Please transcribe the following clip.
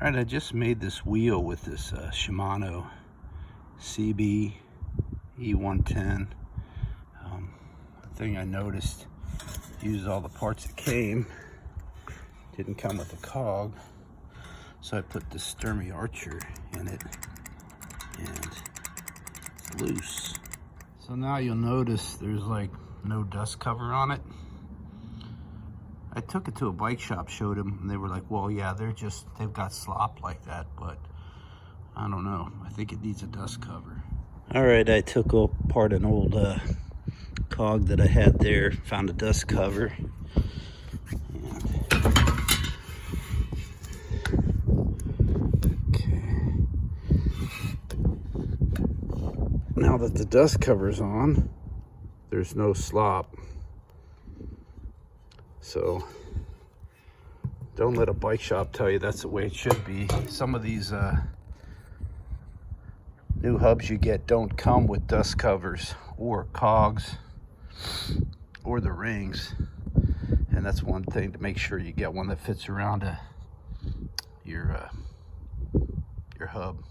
Alright, I just made this wheel with this Shimano CB E110. The thing I noticed, used all the parts that came, didn't come with a cog, so I put this Sturmy Archer in it, and it's loose. So now you'll notice there's like no dust cover on it. I took it to a bike shop, showed them, and they were like, well, yeah, they've got slop like that, but I don't know. I think it needs a dust cover. All right, I took apart an old cog that I had there, found a dust cover. Okay. Now that the dust cover's on, there's no slop. So don't let a bike shop tell you that's the way it should be. Some of these new hubs you get don't come with dust covers or cogs or the rings, and that's one thing to make sure you get one that fits around your hub.